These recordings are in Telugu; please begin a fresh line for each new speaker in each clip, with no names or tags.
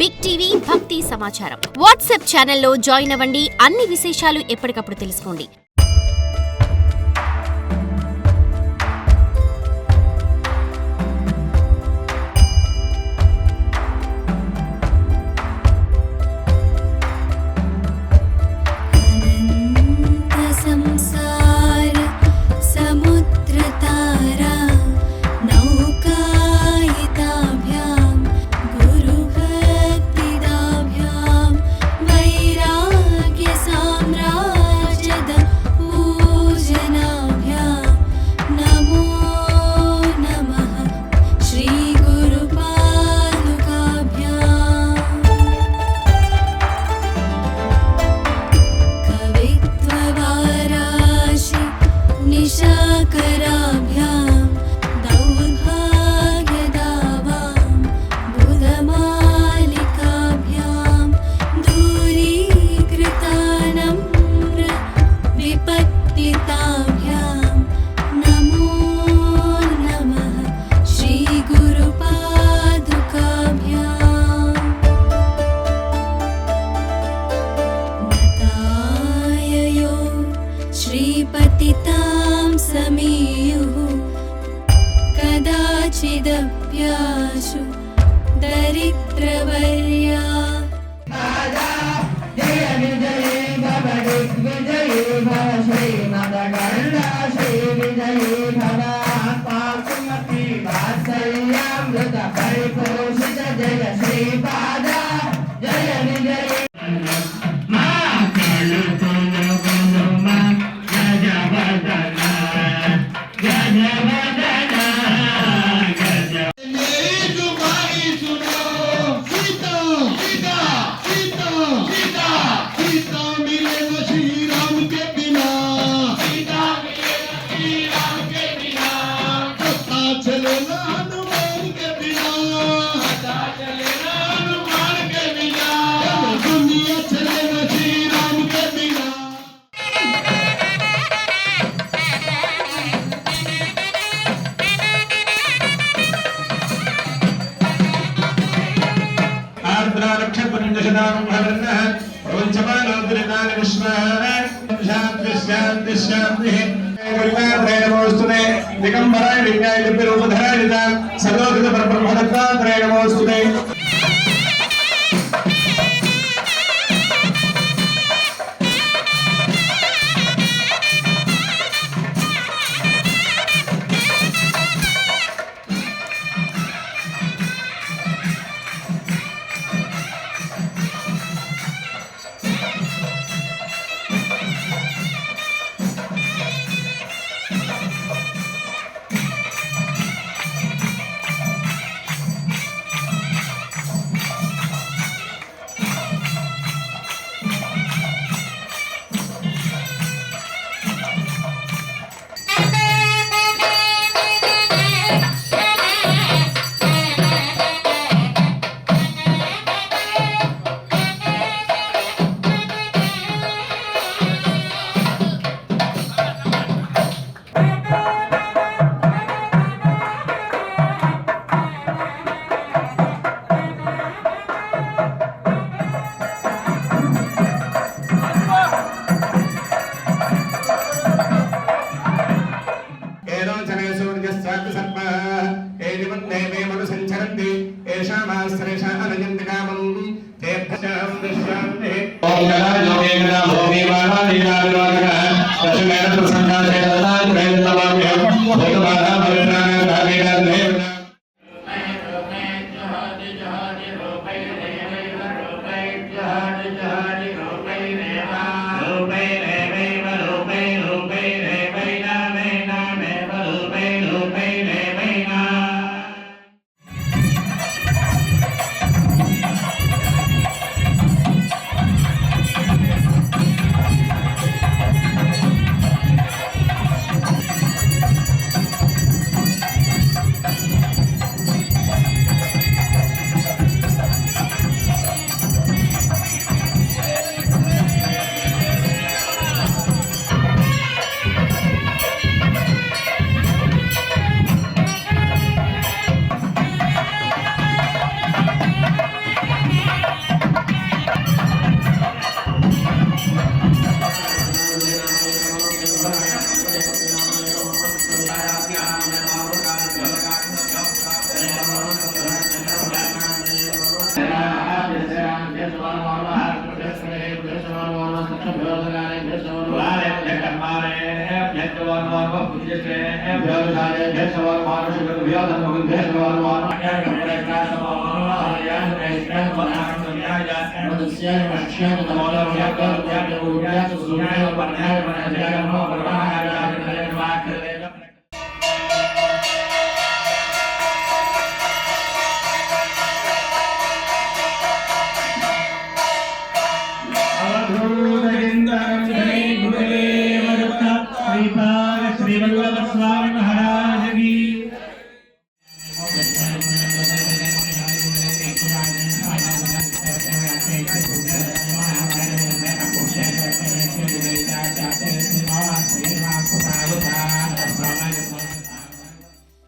బిగ్ టీవీ భక్తి సమాచారం వాట్సాప్ ఛానల్లో జాయిన్ అవ్వండి. అన్ని విశేషాలు ఎప్పటికప్పుడు తెలుసుకోండి.
श्रीपतितां समीयुः कदाचिदप्याशु दरिद्रवर्या
दिगंबराय लिंगाय रूपधराय सर्वोदित परब्रह्मदत्तात्रेय नमोस्तुते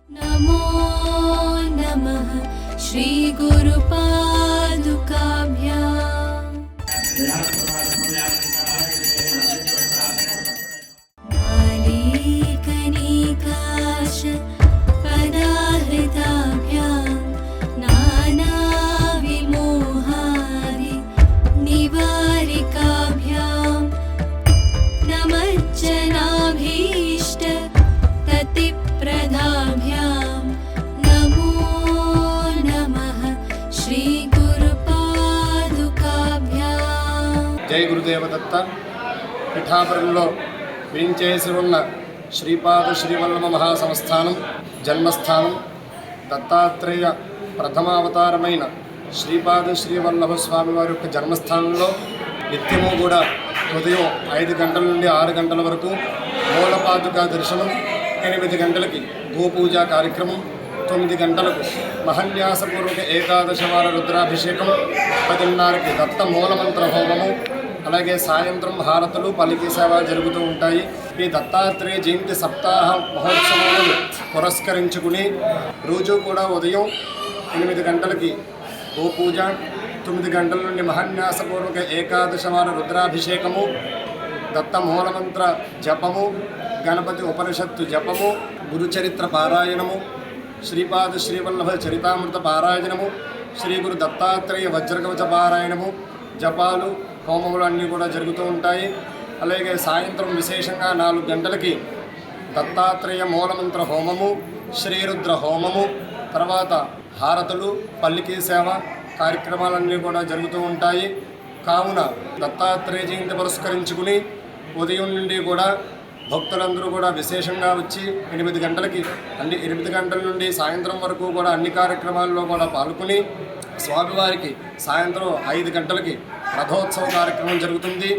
नमो नमः श्री गुरुपादुकाभ्याम् नालीकनिकाश पदाहृताभ्याम् नानाविमोहादि निवारिकाभ्याम् नमज्जनाभीष्ट ततिप्रदाभ्याम् नमो नमः श्री गुरुपादुकाभ्याम्।
జై గురుదేవదత్త. పిఠాపురంలో వేంచేసి ఉన్న శ్రీపాద శ్రీవల్లభ మహాసంస్థానం జన్మస్థానం దత్తాత్రేయ ప్రథమావతారమైన శ్రీపాద శ్రీవల్లభ స్వామి వారి యొక్క జన్మస్థానంలో నిత్యము కూడా ఉదయం 5 గంటల నుండి 6 గంటల వరకు మూలపాదుకా దర్శనం, 8 గంటలకి గోపూజా కార్యక్రమం, 9 గంటలకు మహన్యాసపూర్వక ఏకాదశవార రుద్రాభిషేకం, 10:30కి దత్త మూలమంత్ర హోమము, అలాగే సాయంత్రం హారతులు పలికి సేవ జరుగుతూ ఉంటాయి. ఈ దత్తాత్రేయ జయంతి సప్తాహ మహోత్సవాలను పురస్కరించుకుని రోజు కూడా ఉదయం 8 గంటలకి గోపూజ, 9 గంటల నుండి మహన్యాసపూర్వక ఏకాదశవార రుద్రాభిషేకము, దత్త మూలమంత్ర జపము, గణపతి ఉపనిషత్తు జపము, గురుచరిత్ర పారాయణము, శ్రీపాద శ్రీవల్లభ చరితామృత పారాయణము, శ్రీ గురు దత్తాత్రేయ వజ్రకవచ పారాయణము, జపాలు, హోమములు అన్నీ కూడా జరుగుతూ ఉంటాయి. అలాగే సాయంత్రం విశేషంగా 4 గంటలకి దత్తాత్రేయ మూలమంత్ర హోమము, శ్రీరుద్ర హోమము, తర్వాత హారతులు, పల్లికీ సేవ కార్యక్రమాలన్నీ కూడా జరుగుతూ ఉంటాయి. కావున దత్తాత్రేయ జయంతి పురస్కరించుకుని ఉదయం నుండి కూడా భక్తులందరూ కూడా విశేషంగా వచ్చి 8 గంటలకి 8 గంటల నుండి సాయంత్రం వరకు కూడా అన్ని కార్యక్రమాల్లో కూడా పాల్గొని స్వామివారికి సాయంత్రం 5 గంటలకి రథోత్సవ కార్యక్రమం జరుగుతుంది.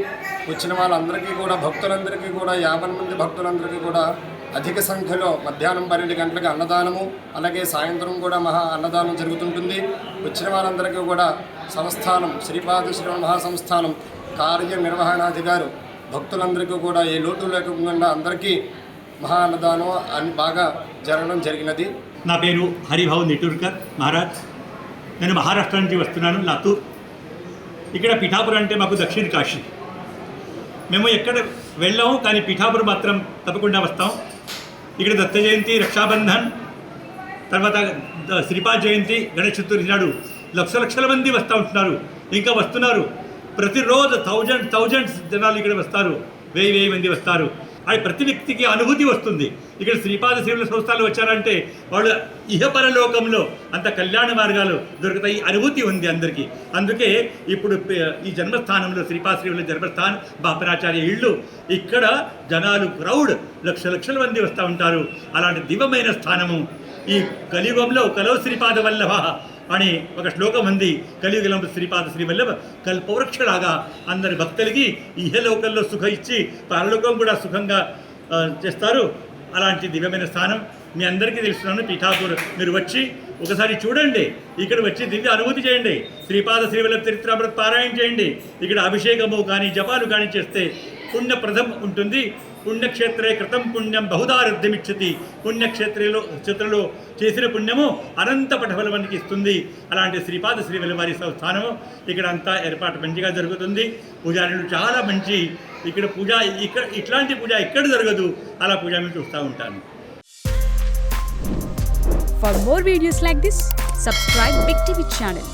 వచ్చిన వాళ్ళందరికీ కూడా భక్తులందరికీ కూడా 50 మంది భక్తులందరికీ కూడా అధిక సంఖ్యలో మధ్యాహ్నం 12 గంటలకు అన్నదానము, అలాగే సాయంత్రం కూడా మహా అన్నదానం జరుగుతుంటుంది. వచ్చిన వారందరికీ కూడా సంస్థానం శ్రీపాద శ్రీ మహాసంస్థానం కార్యనిర్వహణాధికారి భక్తులందరికీ కూడా ఏ లోటు లేకుండా అందరికీ మహా అన్నదానం అని బాగా జరగడం జరిగినది.
నా పేరు హరిభావ్ నిటూర్కర్ మహారాజ్. నేను మహారాష్ట్ర నుంచి వస్తున్నాను, లాతూర్. ఇక్కడ పిఠాపురం అంటే మాకు దక్షిణ కాశీ. మేము ఎక్కడ వెళ్ళాము, కానీ పిఠాపురం మాత్రం తప్పకుండా వస్తాం. ఇక్కడ దత్త జయంతి, రక్షాబంధన్, తర్వాత శ్రీపాద జయంతి, గణేష్ చతుర్థి నాడు లక్షల మంది వస్తూ ఉంటున్నారు, ఇంకా వస్తున్నారు. ప్రతిరోజు థౌజండ్స్ జనాలు ఇక్కడ వస్తారు, 1000 మంది వస్తారు. అది ప్రతి వ్యక్తికి అనుభూతి వస్తుంది. ఇక్కడ శ్రీపాద శ్రీవల్లభ సంస్థలు వచ్చారంటే వాళ్ళు ఇహపరలోకంలో అంత కళ్యాణ మార్గాలు దొరుకుతాయి, అనుభూతి ఉంది అందరికీ. అందుకే ఇప్పుడు ఈ జన్మస్థానంలో శ్రీపాద శ్రీవల్లభ జన్మస్థానం బాపనాచార్య ఇళ్ళు, ఇక్కడ జనాలు క్రౌడ్ లక్షల మంది వస్తూ ఉంటారు. అలాంటి దివ్యమైన స్థానము. ఈ కలియుగంలో కలో శ్రీపాద వల్లభ అని ఒక శ్లోకం ఉంది. కలియుగంలో శ్రీపాద శ్రీవల్లభ కల్పవృక్షలాగా అందరి భక్తులకి ఇహలోకంలో సుఖం ఇచ్చి పరలోకం కూడా సుఖంగా చేస్తారు. అలాంటి దివ్యమైన స్థానం మీ అందరికీ తెలుస్తున్నాను. పిఠాపూర్ మీరు వచ్చి ఒకసారి చూడండి, ఇక్కడ వచ్చి దివ్య అనుభూతి చేయండి, శ్రీపాద శ్రీవల్లభ చరిత్రామృత పారాయణ చేయండి. ఇక్కడ అభిషేకము కానీ జపాలు కానీ చేస్తే పుణ్యప్రదం ఉంటుంది. పుణ్యక్షేత్రే కృతం పుణ్యం బహుదారుద్యమిచ్చతి. పుణ్యక్షేత్రంలో చేసిన పుణ్యము అనంత పటఫలవానికి ఇస్తుంది. అలాంటి శ్రీపాద శ్రీవల్లభ వారి స్థానము ఇక్కడ అంతా ఏర్పాటు మంచిగా జరుగుతుంది. పూజారులు చాలా మంచి. ఇక్కడ పూజ ఇట్లాంటి పూజ ఎక్కడ జరగదు. అలా పూజ నేను చూస్తూ ఉంటాను.
For more videos like this, subscribe Big TV channel.